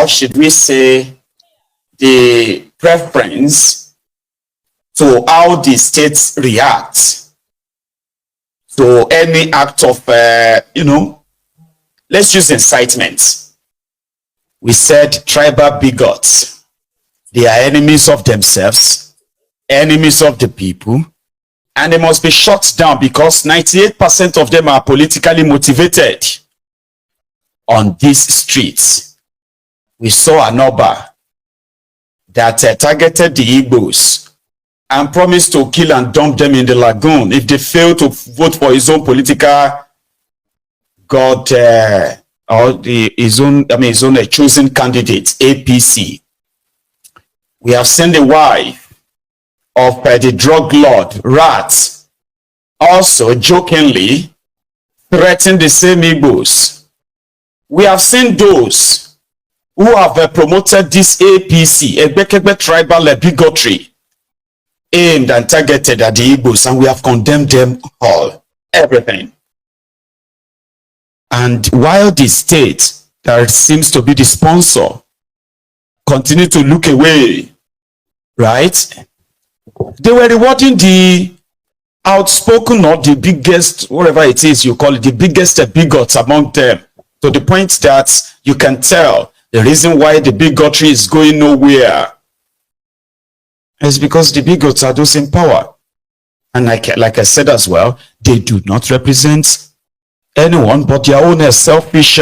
or should we say, the preference to how the states react to any act of, let's use incitement. We said tribal bigots. They are enemies of themselves, enemies of the people, and they must be shut down because 98% of them are politically motivated. On these streets, we saw an Oba that targeted the Igbos and promised to kill and dump them in the lagoon if they fail to vote for his own political god or his own chosen candidate, APC. We have seen the wife of the drug lord Rat also jokingly threaten the same Igbos. We have seen those who have promoted this APC, Egbekegbe tribal bigotry, aimed and targeted at the Igbos, and we have condemned them all, everything. And while the state that seems to be the sponsor continue to look away, right? They were rewarding the outspoken or the biggest, whatever it is you call it, the biggest bigots among them, to the point that you can tell the reason why the bigotry is going nowhere is because the bigots are those in power. And like I said as well, they do not represent anyone but their own selfish,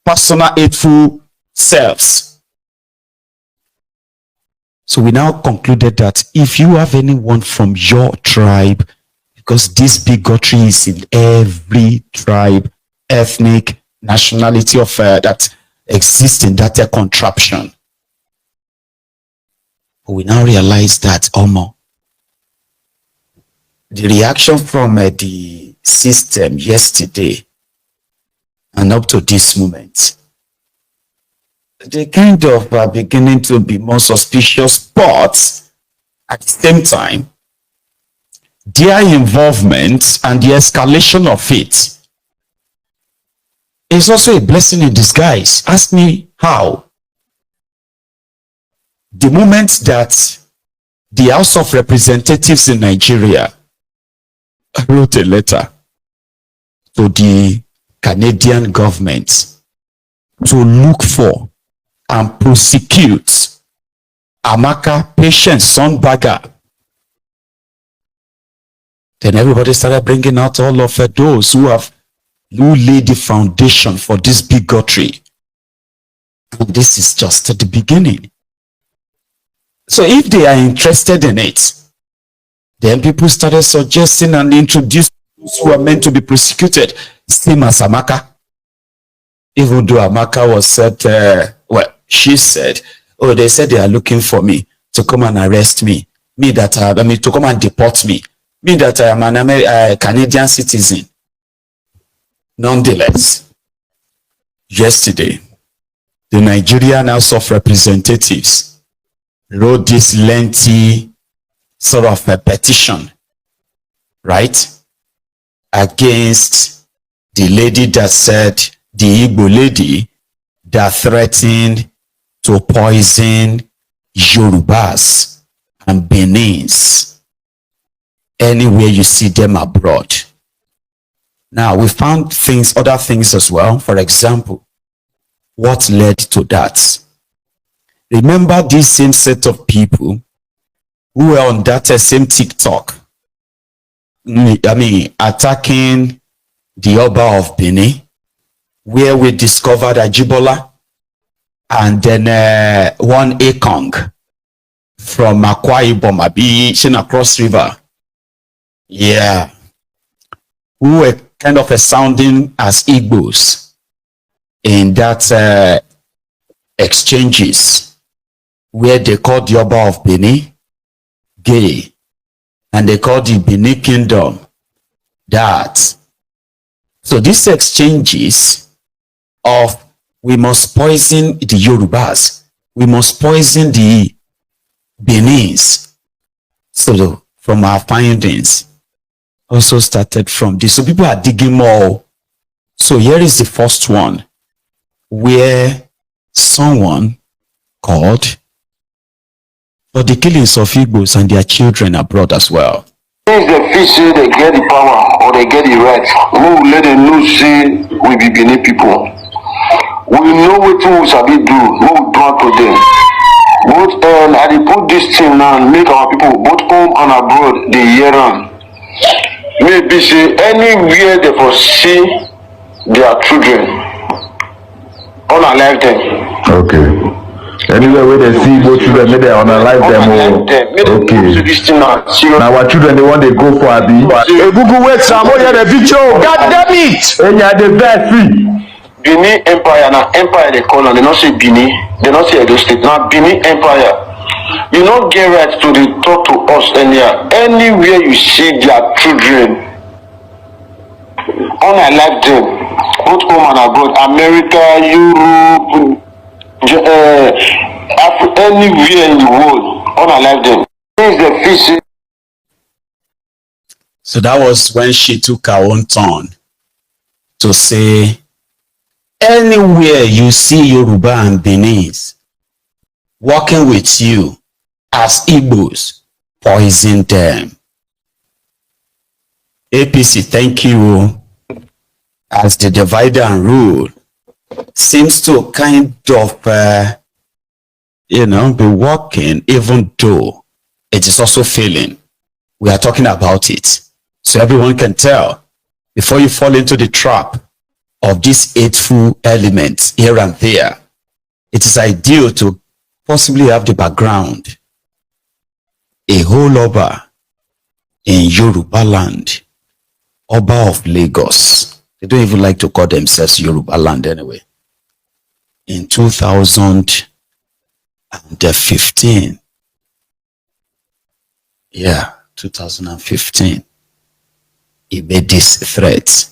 personal, hateful selves. So we now concluded that if you have anyone from your tribe, because this bigotry is in every tribe, ethnic, nationality of that exists in that contraption. But we now realize that the reaction from the system yesterday and up to this moment, they kind of are beginning to be more suspicious, but at the same time, their involvement and the escalation of it is also a blessing in disguise. Ask me how. The moment that the House of Representatives in Nigeria wrote a letter to the Canadian government to look for and prosecute Amaka Patience Sonbaga, then everybody started bringing out all of those who laid the foundation for this bigotry. And this is just the beginning. So if they are interested in it, then people started suggesting and introducing those who are meant to be prosecuted, same as Amaka. Even though Amaka was said, she said, oh, they said they are looking for me to come and arrest me. To come and deport me. Me that I am a Canadian citizen. Nonetheless, yesterday, the Nigerian House of Representatives wrote this lengthy sort of a petition, right, against the lady that said, the Igbo lady that threatened to poison Yorubas and Benins anywhere you see them abroad. Now, we found other things as well. For example, what led to that? Remember this same set of people who were on that same TikTok, attacking the Oba of Benin, where we discovered Ajibola, and then one Ekong from Akwa Ibom, across river. Yeah. Who were kind of sounding as Igbos in that exchanges, where they called the Oba of Benin gay, and they called the Benin Kingdom that. So these exchanges of we must poison the Yorubas, we must poison the Benins. So from our findings also started from this. So people are digging more. So here is the first one, where someone called for the killings of Igbos and their children abroad as well. Since they feel say they get the power or they get the right, we will let them know say we be Benin people. We know wetin we sabi do, no we do am to them. Both I dey put this thing now make our people both home and abroad dey hear am. Maybe say anywhere they for see their children, unalive them. Okay. Anywhere where they see both children, may they unalive them. Okay. Now our children they want they go for Abi. Google wait some more the video. God damn it! And you are the best free. Benin Empire na empire they call and they not say Benin, they not say Edo State. Now Benin Empire. You not get right to the talk to us anyhow. Anywhere you see their children, unalive them, both home and abroad, America, Europe, anywhere in the world, unalive them. Since the fish. So that was when she took her own turn to say, anywhere you see Yoruba and Benis working with you as Igbos, poison them. APC, thank you, as the divide and rule seems to kind of, be working, even though it is also failing. We are talking about it, so everyone can tell before you fall into the trap of these hateful elements here and there. It is ideal to possibly have the background. A whole Oba in Yoruba land, Oba of Lagos. They don't even like to call themselves Yoruba land anyway. In 2015, 2015, he made this threat,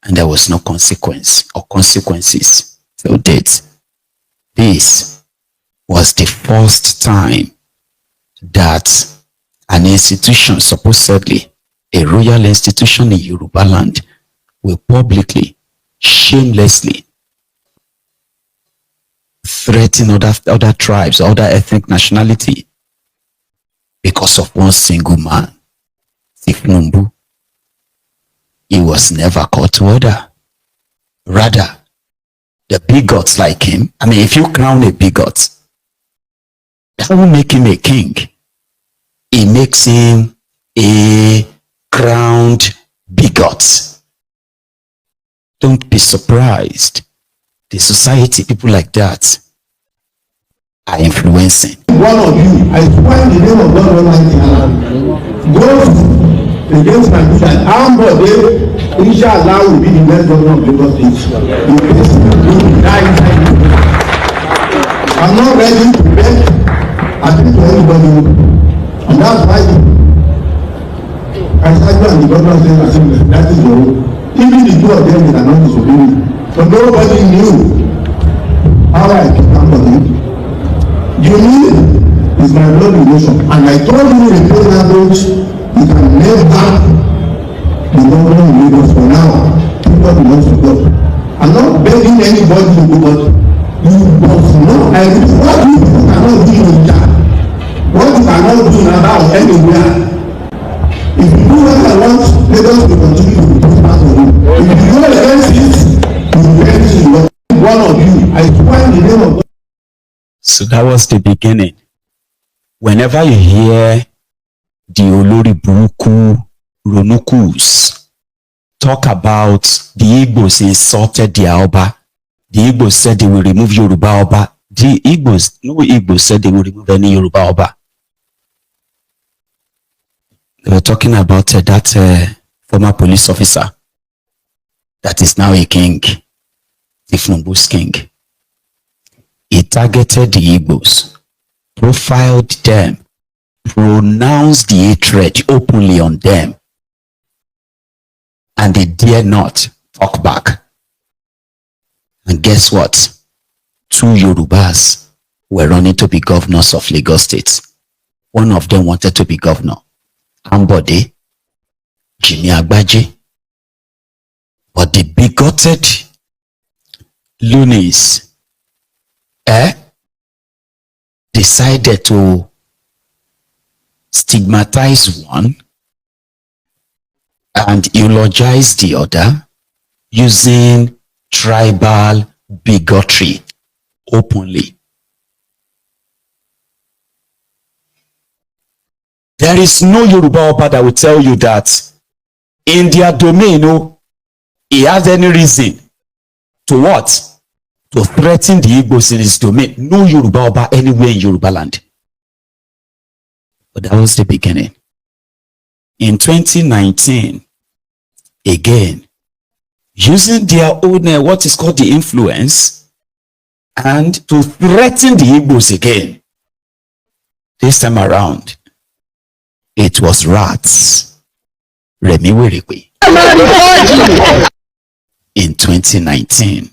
and there was no consequence or consequences till date. This was the first time that an institution, supposedly a royal institution in Yoruba land, will publicly, shamelessly threaten other tribes, other ethnic nationality because of one single man, Tifnumbu. He was never called to order. Rather, the bigots like him, if you crown a bigot, that will make him a king. It makes him a crowned bigot. Don't be surprised. The society, people like that, are influencing. One of you, I swear in the name of God Almighty, goes against my mission. Ambode, inshallah, will be the next governor of Lagos State. The person will die inside me. I'm not ready to beg, I think, to anybody. And that's why I started and the governor said, that is your own. Even the two of them, they are not disobeying. So nobody knew how I took Ambode. You need is my blood relation, and I told you in plain language, you can never be governor in Lagos for now. People belongs to God. I'm not begging anybody to do what you must know. And what you cannot do in Jah, what you cannot do now anywhere. If you do what I want, Lagos will continue to be part of you. If you go against it, you will get it. One of you, I swear in the name of God. So that was the beginning. Whenever you hear the Olori Buruku Ronukus talk about the Igbos insulted their Oba, the Igbos said they will remove Yoruba Oba. No Igbos said they will remove any Yoruba Oba. They were talking about that former police officer that is now a king, Tifnumbu's king. He targeted the Igbos, profiled them, pronounced the hatred openly on them, and they dare not talk back. And guess what? 2 Yorubas were running to be governors of Lagos State. One of them wanted to be governor, Ambode, Jimmy Agbaje. But the bigoted loonies decided to stigmatize one and eulogize the other using tribal bigotry openly. There is no Yoruba Oba that will tell you that in their domain, he has any reason to what? To threaten the Igbos in his domain. No Yoruba Oba anywhere in Yoruba land. But that was the beginning. In 2019, again, using their own, what is called the influence, and to threaten the Igbos again. This time around, it was rats. Remi Werikwe. In 2019.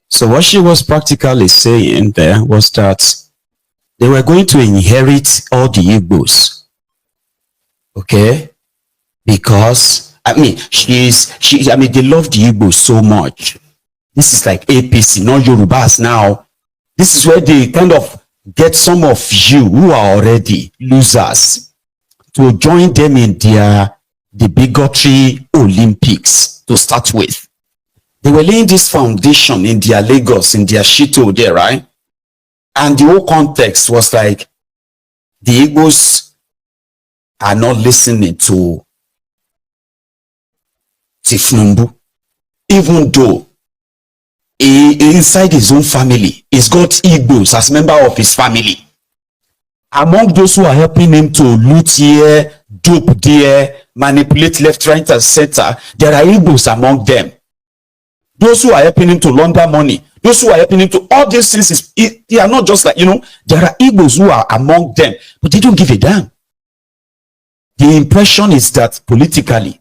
So what she was practically saying there was that they were going to inherit all the Igbos. Okay? Because, they love the Igbos so much. This is like APC, not Yorubas now. This is where they kind of get some of you who are already losers to join them in the bigotry Olympics to start with. They were laying this foundation in their Lagos, in their Shito there, right? And the whole context was like, the Igbos are not listening to Tifnumbu, even though inside his own family, he's got Igbos as member of his family. Among those who are helping him to loot here, dupe there, manipulate left, right, and center, there are Igbos among them. Those who are helping him to launder money, those who are helping him to all these things, they are not just like, there are Igbos who are among them, but they don't give a damn. The impression is that politically,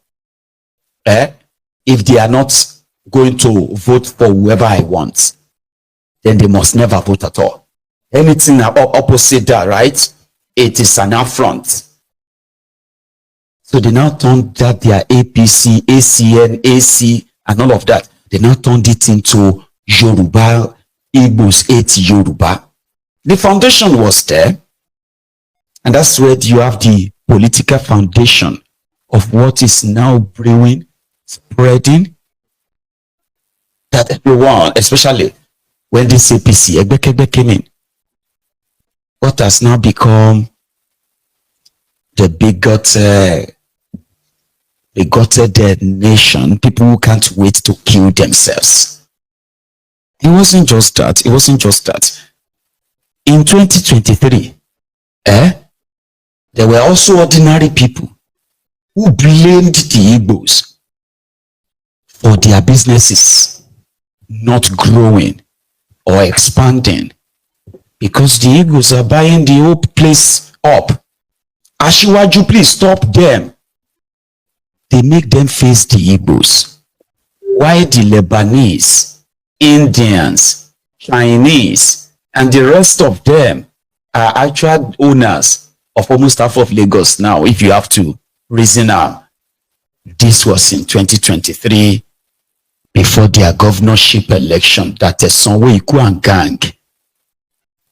if they are not going to vote for whoever I want, then they must never vote at all. Anything opposite that, right? It is an affront. So they now turned that their APC, ACN, AC, and all of that. They now turned it into Yoruba, Igbos ate Yoruba. The foundation was there. And that's where you have the political foundation of what is now brewing, spreading, that everyone, especially when this APC, Egbekegbe came in, what has now become the bigoted nation, people who can't wait to kill themselves. It wasn't just that. It wasn't just that. In 2023, there were also ordinary people who blamed the Igbos for their businesses not growing or expanding because the Igbos are buying the whole place up. Ashiwaju, please stop them. They make them face the Igbos. Why the Lebanese, Indians, Chinese, and the rest of them are actual owners of almost half of Lagos now, if you have to reason out. This was in 2023, before their governorship election, that Sanwo-Iku and gang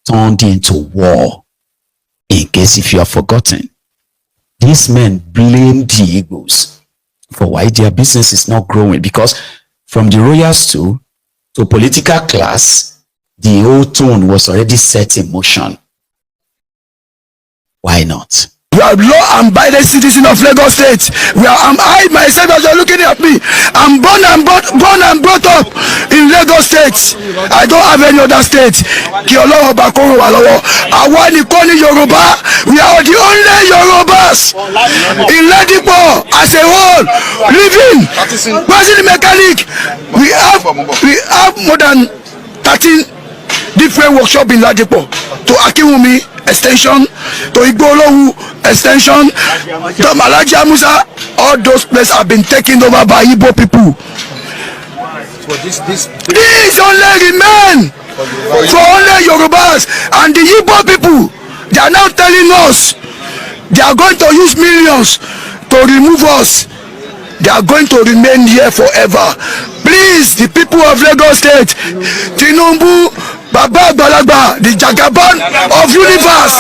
turned into war. In case if you have forgotten, these men blamed the Igbos for why their business is not growing, because from the royals to political class, the whole tone was already set in motion. Why not? We are law-abiding citizen of Lagos State. I myself, as you're looking at me, I'm born and brought up in Lagos State. I don't have any other state. We are the only Yorubas in Ladipo as a whole living. President mechanic. We have more than 13 different workshops in Ladipo, to Akiwumi extension, to Igbolowu extension, to Malaji Musa. All those places have been taken over by Igbo people. These only remain for only Yorubas, and the Igbo people, they are now telling us they are going to use millions to remove us. They are going to remain here forever. Please, the people of Lagos State, Tinubu, Baba Balagba, the Jagaban of universe.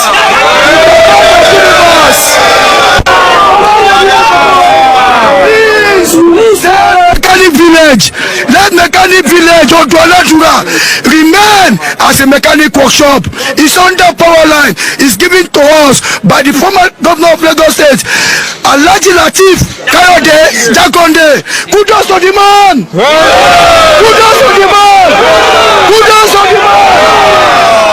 Please, Mechanic Village, let Mechanic Village or Dualadura remain as a mechanic workshop. It's under power line. It's given to us by the former governor of Lagos State, Alhaji Lateef Kayode Jakonde. Kudos to the man. Kudos to the man. Kudos to the man.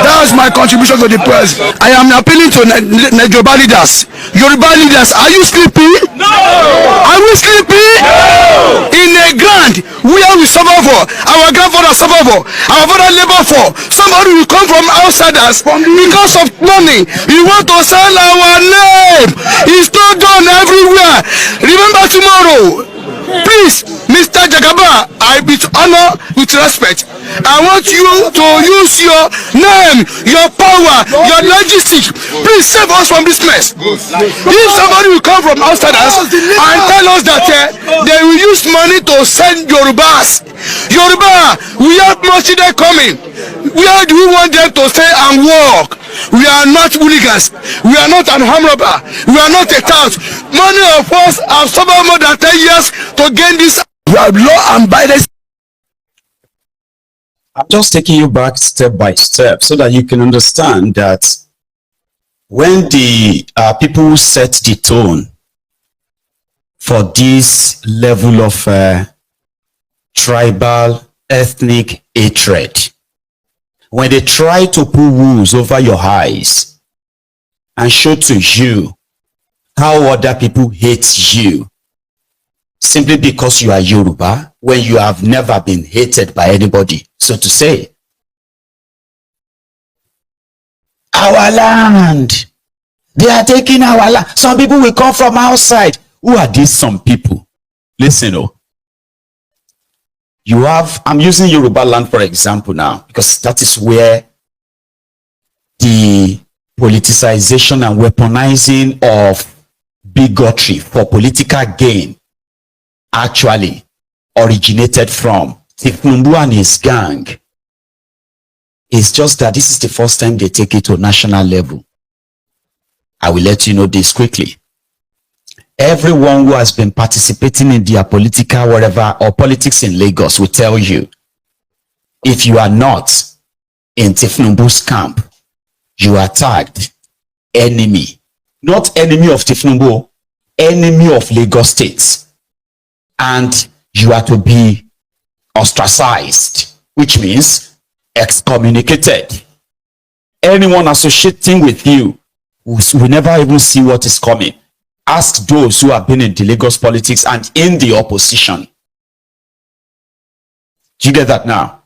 That's my contribution to the press. I am appealing to Yoruba leaders. Yoruba leaders, are you sleepy? No. Are we sleepy? No. In a grand where we suffer for, our grandfather suffer for, our father labor for, somebody will come from outsiders because of money. You want to sell our name. It's not done everywhere. Remember tomorrow. Please, Mr. Jagaba, I with honor, with respect, I want you to use your name, your power, your logistics. Please save us from this mess. If somebody will come from outsiders and tell us that they will use money to send Yorubas. Yoruba, we have much children coming. Where do we want them to stay and work? We are not hooligans. We are not an armed robber. We are not a tout. Many of us have suffered more than 10 years to gain this. We are law-abiding. I'm just taking you back step by step so that you can understand that when the people who set the tone for this level of tribal, ethnic hatred, when they try to put rules over your eyes and show to you how other people hate you simply because you are Yoruba, when you have never been hated by anybody, so to say. Our land, they are taking our land. Some people will come from outside. Who are these some people? Listen, you have, I'm using Yoruba land for example now, because that is where the politicization and weaponizing of bigotry for political gain actually originated from. Tinubu and his gang. It's just that this is the first time they take it to national level. I will let you know this quickly. Everyone who has been participating in their political whatever or politics in Lagos will tell you, if you are not in Tinubu's camp, you are tagged enemy. Not enemy of Tinubu, enemy of Lagos State. And you are to be ostracized, which means excommunicated. Anyone associating with you will never even see what is coming. Ask those who have been in the Lagos politics and in the opposition. Do you get that now?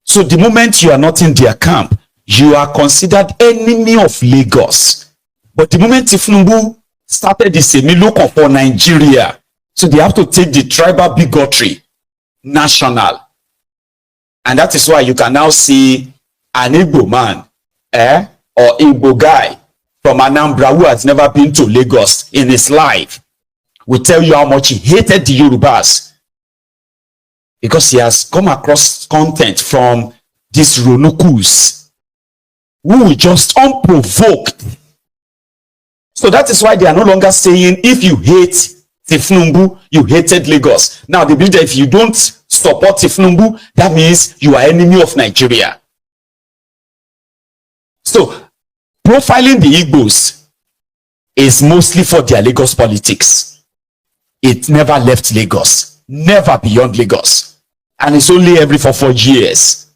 So the moment you are not in their camp, you are considered enemy of Lagos. But the moment Tinubu started this look for Nigeria, so they have to take the tribal bigotry national. And that is why you can now see an Igbo man or Igbo guy from Anambra who has never been to Lagos in his life will tell you how much he hated the Yorubas because he has come across content from these Ronukus who will just unprovoked. So that is why they are no longer saying, if you hate Tifnumbu, you hated Lagos. Now they believe that if you don't support Tifnumbu, that means you are enemy of Nigeria. So profiling the Igbos is mostly for their Lagos politics. It never left Lagos, never beyond Lagos. And it's only every 4 years.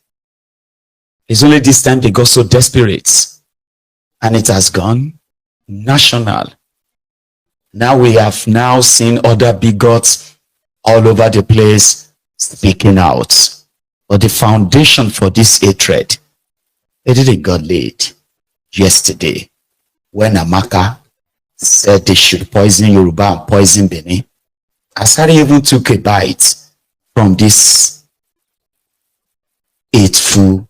It's only this time they got so desperate. And it has gone national. Now we have now seen other bigots all over the place speaking out. But the foundation for this hatred, it didn't got laid yesterday when Amaka said they should poison Yoruba and poison Benin. Asari even took a bite from this hateful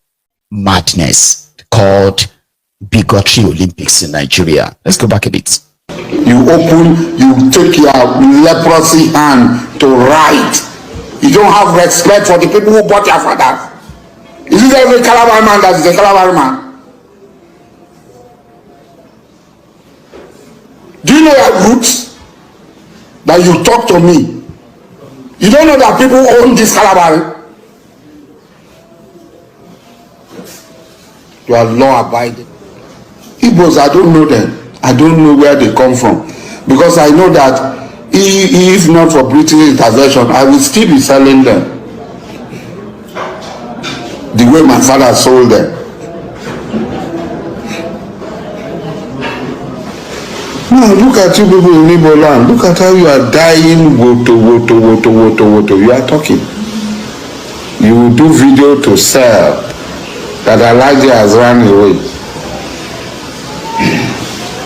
madness called bigotry Olympics in Nigeria. Let's go back a bit. You take your leprosy hand to write. You don't have respect for the people who bought your father. Is it every Calabar man that is a Calabar man? Do you know your roots? That you talk to me. You don't know that people own this Calabar. You are law abiding. Igbos, I don't know them. I don't know where they come from. Because I know that if not for British intervention, I will still be selling them. The way my father sold them. Now look at you people in Igbo land. Look at how you are dying. Woto. You are talking. You will do video to sell that Elijah has run away.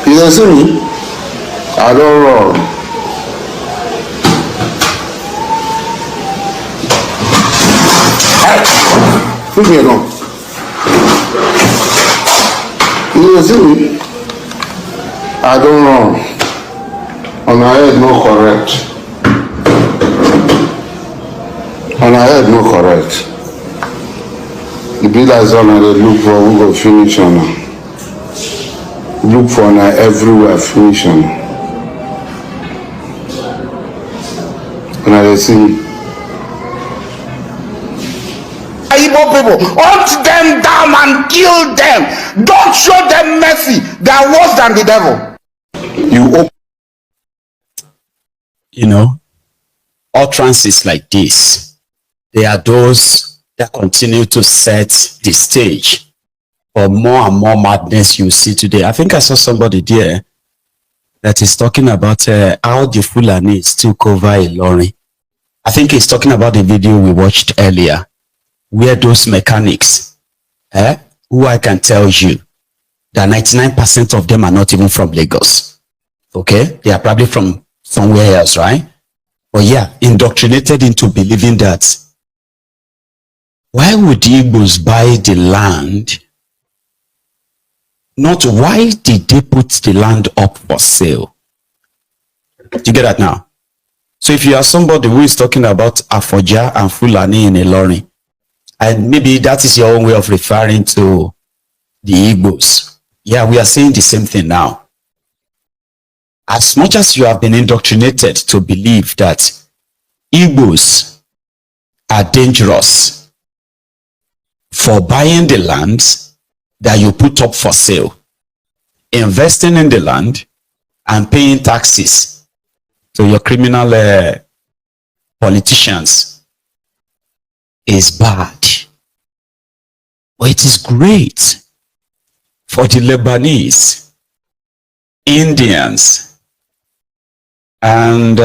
You don't see me? I don't run. Hey, leave me alone. You don't see me? I don't run. On my head, no correct. On my head, no correct. The bill is on and they look for who go finish on her. Look for her everywhere, finish on her. And I see Igbo people, hunt them down and kill them. Don't show them mercy. They are worse than the devil. You know, utterances like this, they are those that continue to set the stage for more and more madness you see today. I think I saw somebody there that is talking about how the Fulanis took over Ilorin. I think he's talking about the video we watched earlier, where those mechanics, who I can tell you that 99% of them are not even from Lagos. Okay? They are probably from somewhere else, right? But yeah, indoctrinated into believing that why would the Igbos buy the land? Not why did they put the land up for sale? Do you get that now? So if you are somebody who is talking about Afoja and Fulani in Ilorin, and maybe that is your own way of referring to the Igbos. Yeah, we are saying the same thing now. As much as you have been indoctrinated to believe that Igbos are dangerous for buying the land that you put up for sale, investing in the land, and paying taxes to your criminal politicians is bad. But it is great for the Lebanese, Indians, and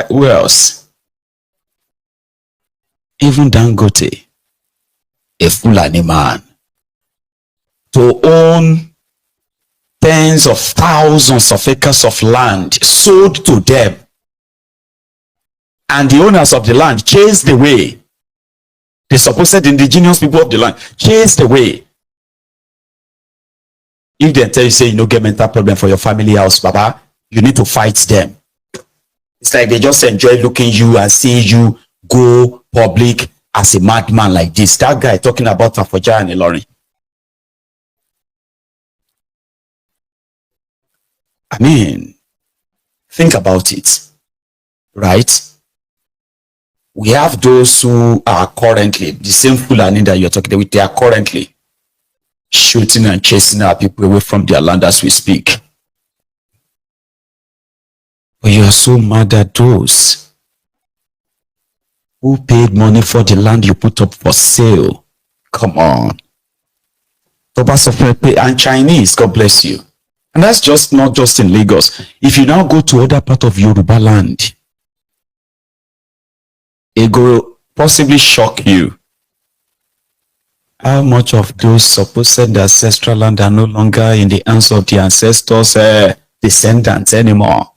who else? Even Dangote, a Fulani man, to own tens of thousands of acres of land sold to them, and the owners of the land chased away the supposed indigenous people of the land, chased away. If they tell you, say, you no get mental problem for your family house, Baba, you need to fight them. It's like they just enjoy looking you and seeing you go public as a madman like this. That guy talking about Afoja and Ilorin. I mean, think about it, right? We have those who are currently, the same Fulani that you're talking with, they are currently shooting and chasing our people away from their land as we speak. But you are so mad at those who paid money for the land you put up for sale. Come on. And Chinese, God bless you. And that's just not just in Lagos. If you now go to other part of Yoruba land, it will possibly shock you how much of those supposed ancestral land are no longer in the hands of the ancestors' descendants anymore,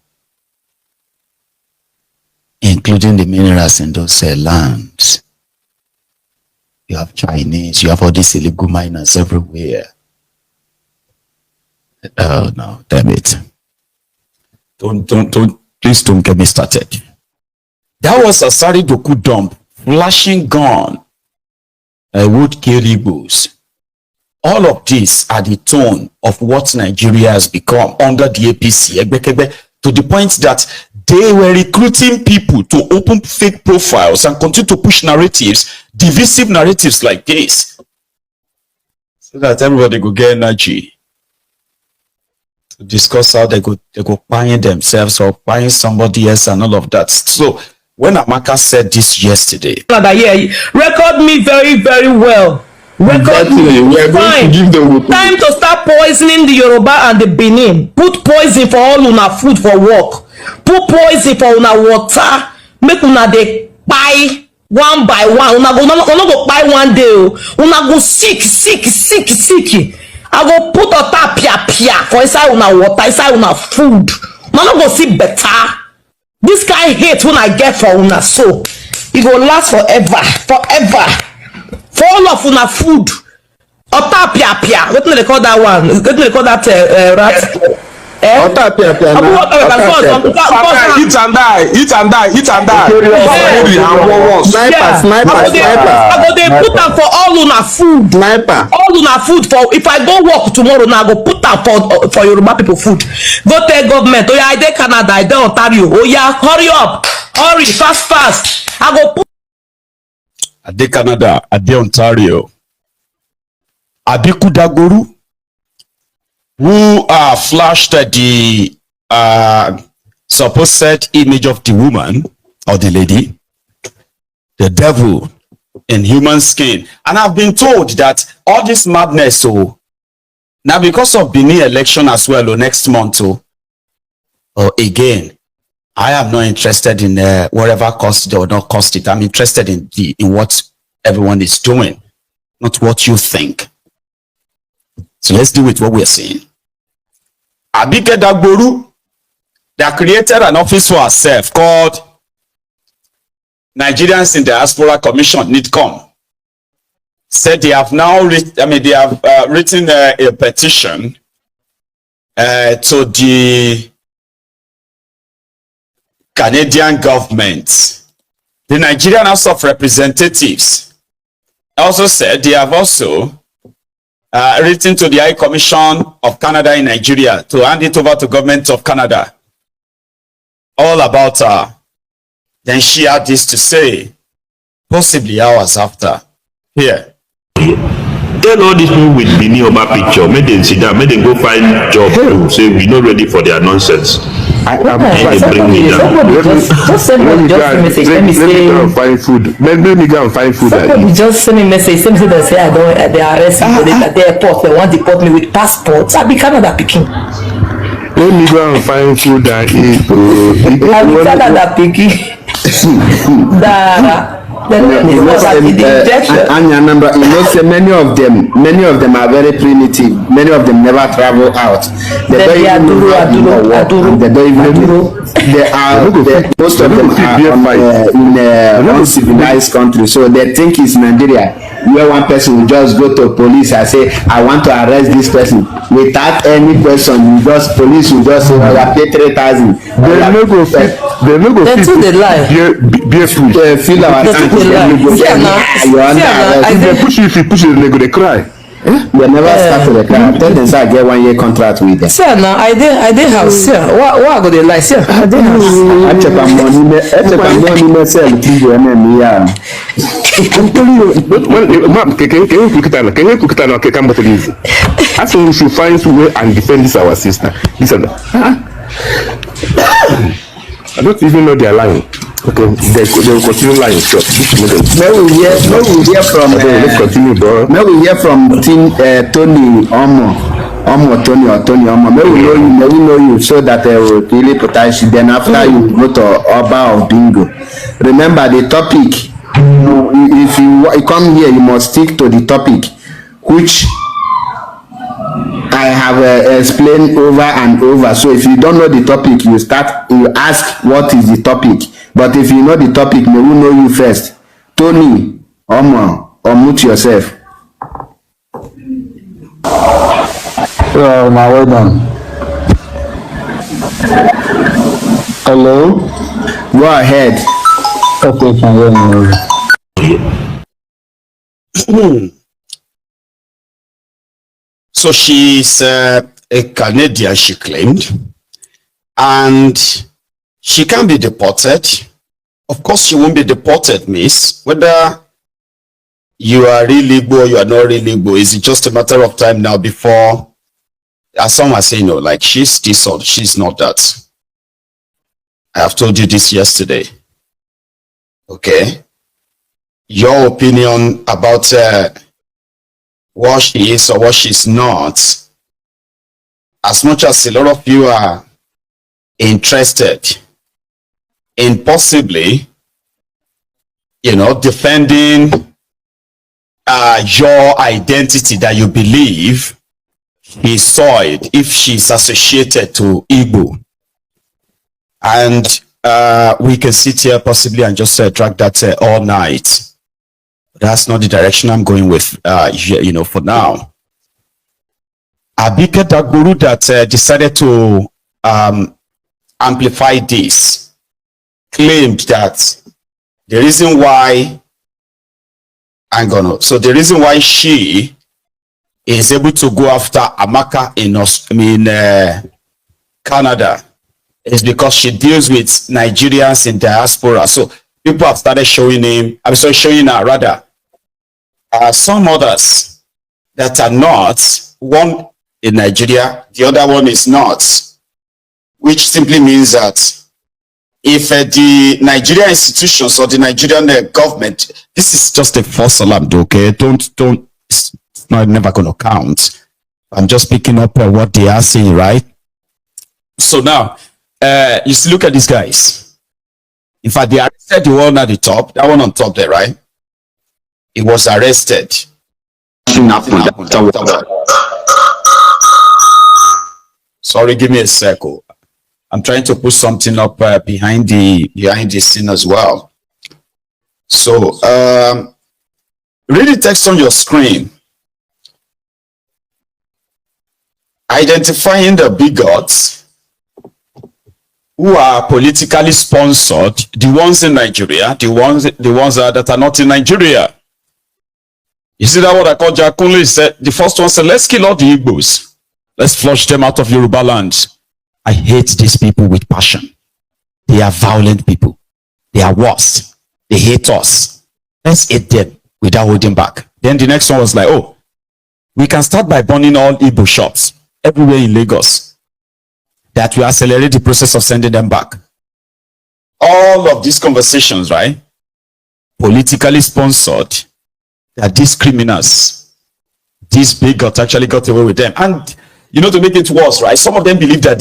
including the minerals in those lands. You have Chinese, you have all these illegal miners everywhere. Oh no, damn it. Please don't get me started. That was a Asari Doku dump, flashing gun, would kill Igbos. All of these are the tone of what Nigeria has become under the APC, to the point that they were recruiting people to open fake profiles and continue to push narratives, divisive narratives like this, so that everybody could get energy to discuss how they go buying themselves or buying somebody else and all of that. So when Amaka said this yesterday, record me very, very well. Record me. Time to start poisoning the Yoruba and the Benin. Put poison for all una food for work. Put poison for una water. Make una dey buy one by one. Una go buy one day. Una go sick. I go put a pia for inside una water, inside una food. Una go see better. This guy hate when I get for una, so it go last forever. For all of una food. Otapia. What do they call that one? What do they call that rat? Otapia. Eat and die. I go dey put am for all una food. Sniper. All una food for if I go work tomorrow now, I go put am for Yoruba people food. Go tell government, oh yeah, I dey Canada, I dey Ontario. Oh yeah, hurry up, hurry, fast. I go put. I dey Canada, I dey Ontario. Abiku Dagoru, who flashed the supposed image of the woman or the lady, the devil in human skin. And I've been told that all this madness, now because of Benin election as well, next month, again, I am not interested in whatever cost it or not cost it. I'm interested in what everyone is doing, not what you think. So let's deal with what we're seeing. Abike Dagboru, they created an office for herself called Nigerians in Diaspora Commission, NIDCOM. Said they have now written a petition to the Canadian government. The Nigerian House of Representatives also said they have also written to the High Commission of Canada in Nigeria to hand it over to government of Canada. All about her. Then she had this to say, possibly hours after. Here. Tell all these people with Bini Oba picture, make them sit down, make them go find job to say we're not ready for their nonsense. Somebody just send me a message. Let me say, find food. Let me go and find food. Somebody just send me a message. Same thing they say I don't. They arrest me at the airport. They want to deport me with passports. I be Canada picking. Let me go and find food and eat. I be Canada picking. Say many of them are very primitive. Many of them never travel out. They most of them are in a uncivilized country, so they think it's Nigeria, where one person will just go to police and say, I want to arrest this person without any question. Police will just say, I pay 3,000. They no go fit. Feel our if they push you, they cry. They never started the car. Tell them say I get 1 year contract with them. Sir, now I did house. Sir, what go they like? Sir, I did house. I check my money. I check my money myself. I'm telling you, ma'am, can you cook it on? Can you cook it on? Can you easy? I think we should find some way and defend this our sister. Listen, I don't even know their line. Okay, they will continue lying. Sure. May we hear from. Let's continue, bro. May we hear from Tony Tony Omo. May we know you so that will really protect you. Then after you go to Oba or Bingo. Remember the topic. If you come here, you must stick to the topic, which I have explained over and over. So if you don't know the topic, you ask what is the topic. But if you know the topic, may we know you first. Tony Omo, unmute yourself. Well done. Hello? Go ahead. Okay, can hear me. So she's a Canadian, she claimed, and she can be deported. Of course, she won't be deported, miss. Whether you are really Igbo or you are not really Igbo, is it just a matter of time now before, as some are saying, no, like she's this or she's not that. I have told you this yesterday. Okay. Your opinion about what she is or what she's not, as much as a lot of you are interested in possibly, defending your identity that you believe is soiled if she's associated to Igbo. And we can sit here possibly and just drag that all night. That's not the direction I'm going with, for now. Abike Dagburu that decided to amplify this claimed that the reason why, the reason why she is able to go after Amaka in Canada is because she deals with Nigerians in diaspora. So people have started showing her rather. Some others that are not, one in Nigeria, the other one is not, which simply means that if the Nigerian institutions or the Nigerian government, this is just a false alarm, okay? It's never going to count. I'm just picking up what they are saying, right? So now, you see, look at these guys. In fact, they arrested the one at the top, that one on top there, right? He was arrested. Sorry, give me a second. I'm trying to put something up behind the scene as well. So, read the text on your screen. Identifying the bigots who are politically sponsored, the ones in Nigeria, the ones that are not in Nigeria. You see that what I call Jack Kunle said? The first one said, let's kill all the Igbos. Let's flush them out of Yoruba land. I hate these people with passion. They are violent people. They are worse. They hate us. Let's hate them without holding back. Then the next one was like, oh, we can start by burning all Igbo shops everywhere in Lagos. That will accelerate the process of sending them back. All of these conversations, right? Politically sponsored. That these criminals, these bigots actually got away with them. And, to make it worse, right? Some of them believe that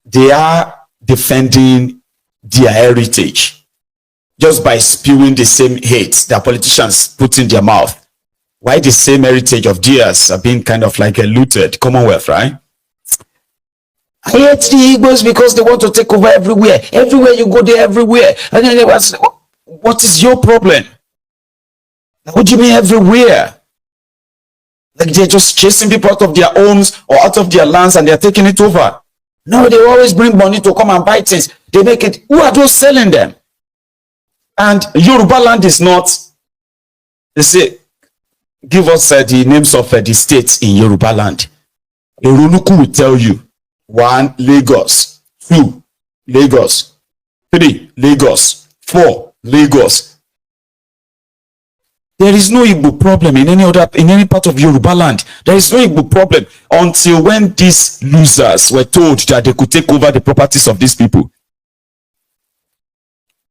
they are defending their heritage just by spewing the same hate that politicians put in their mouth. Why the same heritage of theirs are being kind of like a looted Commonwealth, right? I hate the Igbos because they want to take over everywhere. Everywhere you go, they're everywhere. And then what is your problem? What do you mean everywhere? Like they're just chasing people out of their homes or out of their lands and they're taking it over. No, they always bring money to come and buy things. They make it. Who are those selling them? And Yoruba land is not, they say, give us the names of the states in Yoruba land. Erunuku will tell you 1 Lagos, 2 Lagos, 3 Lagos, 4 Lagos. There is no Igbo problem in any part of Yoruba land. There is no Igbo problem until when these losers were told that they could take over the properties of these people.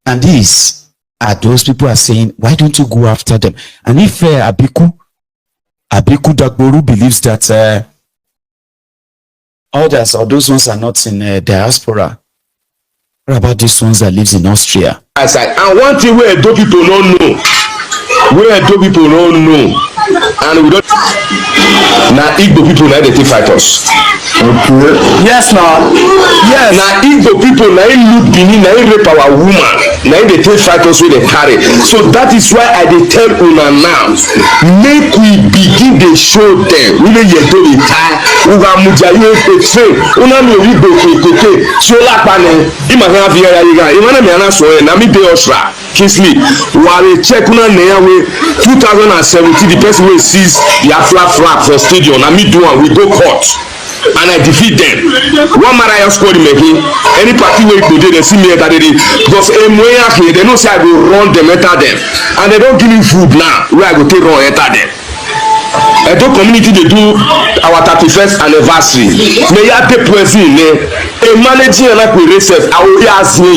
And these are those people are saying, why don't you go after them? And if Abiku Dagboru believes that others or those ones are not in diaspora, what about these ones that lives in Austria? And one thing where Edo people don't know, and we don't. Now Igbo people now they take fighters. Okay. Yes, now. Yes. Now Igbo people now they look Benin, now they rape our woman, now they take fighters with they carry. So that is why I dey tell una now, make we begin to show them. We dey yedo the time. Uga mujaye petre. Una mi obi koke. So la pane. Ima ha via ya. Ima na mi ana so na mi dey osra. Kingsley, we check una near way 2017. The person will seize their flag for stadium. Na me do one. We go court. And I defeat them. One Mariah scored in me. Any party where you they see me that day because they know say I go run them enter them, and they don't give me food now. Where I go take run enter them. Edo community they do our 31st anniversary. May ya take person a managing like we research. I will ask you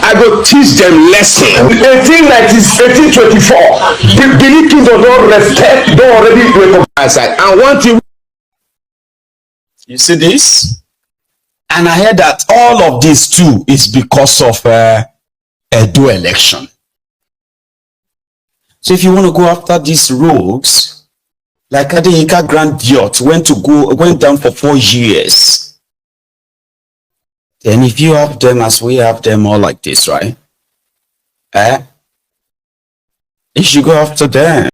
I go teach them lesson. 1824. The Benin Kingdom don't respect, don't already recognize. And one thing. You see this? And I heard that all of this too is because of Edo election. So if you want to go after these rogues, like Adeyinka Grand Diot went down for 4 years. Then if you have them as we have them all like this, right? You should go after them.